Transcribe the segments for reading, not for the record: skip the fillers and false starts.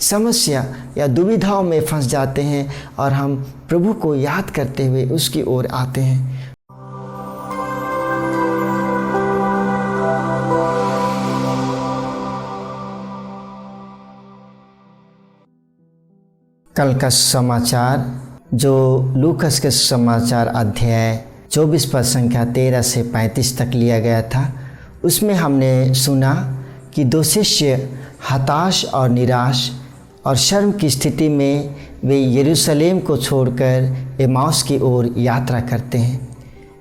समस्या या दुविधाओं में फंस जाते हैं और हम प्रभु को याद करते हुए उसकी ओर आते हैं। कल का समाचार जो लूकस के समाचार अध्याय 24 पद संख्या 13 से 35 तक लिया गया था, उसमें हमने सुना कि 2 शिष्य हताश और निराश और शर्म की स्थिति में वे यरूशलेम को छोड़कर एमाउस की ओर यात्रा करते हैं।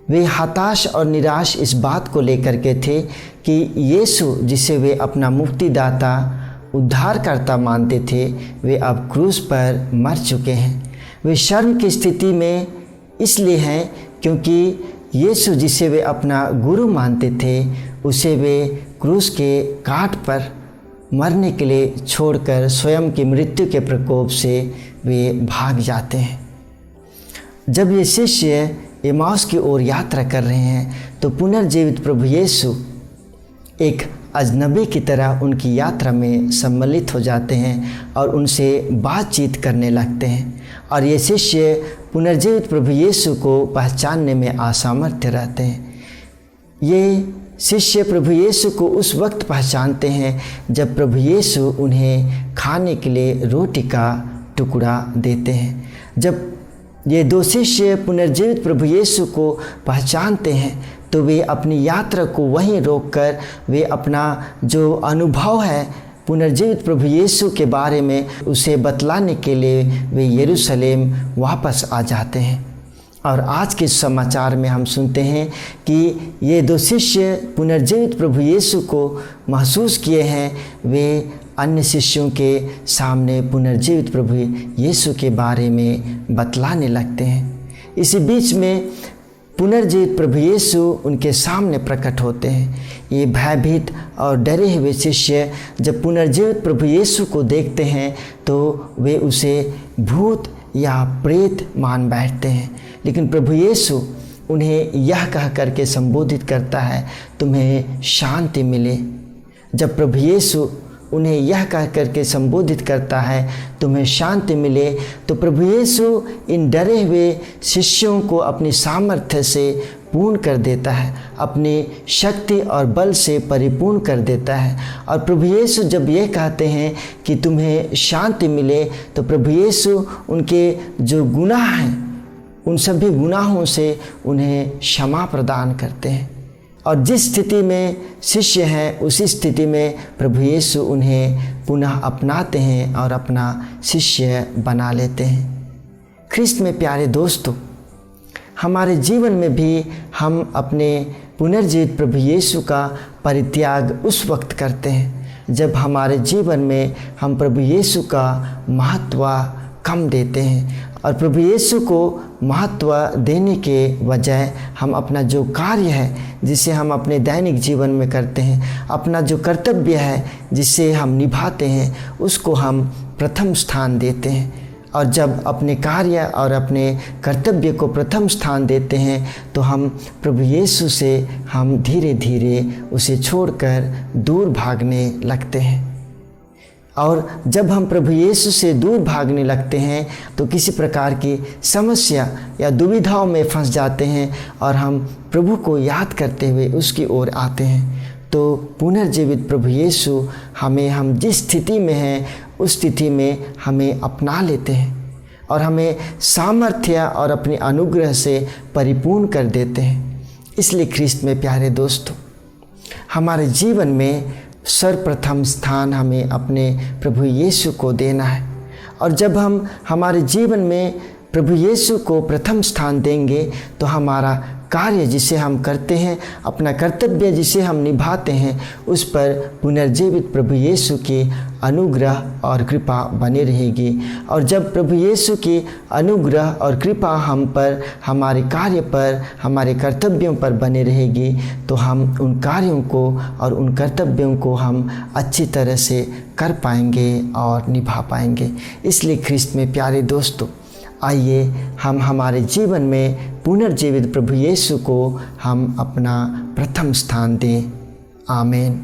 वे हताश और निराश इस बात को लेकर के थे कि यीशु जिसे वे अपना मुक्तिदाता उद्धारकर्ता मानते थे, वे अब क्रूस पर मर चुके हैं। वे शर्म की स्थिति में इसलिए हैं क्योंकि यीशु जिसे वे अपना गुरु मानते थे, उसे वे क्रूस के काट पर मरने के लिए छोड़कर स्वयं की मृत्यु के प्रकोप से वे भाग जाते हैं। जब ये शिष्य एमाउस की ओर यात्रा कर रहे हैं तो पुनर्जीवित प्रभु यीशु एक अजनबी की तरह उनकी यात्रा में सम्मिलित हो जाते हैं और उनसे बातचीत करने लगते हैं। और ये शिष्य पुनर्जीवित प्रभु यीशु को पहचानने में असामर्थ्य रहते हैं। ये शिष्य प्रभु यीशु को उस वक्त पहचानते हैं जब प्रभु यीशु उन्हें खाने के लिए रोटी का टुकड़ा देते हैं। जब ये 2 शिष्य पुनर्जीवित प्रभु यीशु को पहचानते हैं तो वे अपनी यात्रा को वहीं रोककर वे अपना जो अनुभव है पुनर्जीवित प्रभु यीशु के बारे में उसे बतलाने के लिए वे यरूशलेम वापस आ जाते हैं। और आज के समाचार में हम सुनते हैं कि ये 2 शिष्य पुनर्जीवित प्रभु यीशु को महसूस किए हैं। वे अन्य शिष्यों के सामने पुनर्जीवित प्रभु यीशु के बारे में बतलाने लगते हैं। इसी बीच में पुनर्जीवित प्रभु यीशु उनके सामने प्रकट होते हैं। ये भयभीत और डरे हुए शिष्य जब पुनर्जीवित प्रभु यीशु को देखते हैं तो वे उसे भूत या प्रेत मान बैठते हैं, लेकिन प्रभु यीशु उन्हें यह कह करके संबोधित करता है, तुम्हें शांति मिले। जब प्रभु यीशु उन्हें यह कह करके संबोधित करता है, तुम्हें शांति मिले, तो प्रभु यीशु इन डरे हुए शिष्यों को अपनी सामर्थ्य से पूर्ण कर देता है, अपनी शक्ति और बल से परिपूर्ण कर देता है। और प्रभु यीशु जब ये कहते हैं कि तुम्हें शांति मिले, तो प्रभु यीशु उनके जो गुनाह हैं उन सभी गुनाहों से उन्हें क्षमा प्रदान करते हैं। और जिस स्थिति में शिष्य हैं उसी स्थिति में प्रभु यीशु उन्हें पुनः अपनाते हैं और अपना शिष्य बना लेते हैं। ख्रिस्त में प्यारे दोस्तों, हमारे जीवन में भी हम अपने पुनर्जीवित प्रभु यीशु का परित्याग उस वक्त करते हैं जब हमारे जीवन में हम प्रभु यीशु का महत्व कम देते हैं। और प्रभु यीशु को महत्व देने के बजाय हम अपना जो कार्य है जिसे हम अपने दैनिक जीवन में करते हैं, अपना जो कर्तव्य है जिसे हम निभाते हैं, उसको हम प्रथम स्थान देते हैं। और जब अपने कार्य और अपने कर्तव्य को प्रथम स्थान देते हैं तो हम प्रभु यीशु से हम धीरे धीरे उसे छोड़कर दूर भागने लगते हैं। और जब हम प्रभु यीशु से दूर भागने लगते हैं तो किसी प्रकार की समस्या या दुविधाओं में फंस जाते हैं और हम प्रभु को याद करते हुए उसकी ओर आते हैं। तो पुनर्जीवित प्रभु यीशु हमें हम जिस स्थिति में हैं उस स्थिति में हमें अपना लेते हैं और हमें सामर्थ्य और अपने अनुग्रह से परिपूर्ण कर देते हैं। इसलिए ख्रिस्त में प्यारे दोस्तों, हमारे जीवन में सर्वप्रथम स्थान हमें अपने प्रभु यीशु को देना है। और जब हम हमारे जीवन में प्रभु यीशु को प्रथम स्थान देंगे तो हमारा कार्य जिसे हम करते हैं, अपना कर्तव्य जिसे हम निभाते हैं, उस पर पुनर्जीवित प्रभु यीशु की अनुग्रह और कृपा बनी रहेगी। और जब प्रभु यीशु की अनुग्रह और कृपा हम पर, हमारे कार्य पर, हमारे कर्तव्यों पर बने रहेगी तो हम उन कार्यों को और उन कर्तव्यों को हम अच्छी तरह से कर पाएंगे और निभा पाएंगे। इसलिए ख्रिस्त में प्यारे दोस्तों, आइए हम हमारे जीवन में पुनर्जीवित प्रभु यीशु को हम अपना प्रथम स्थान दें। आमीन।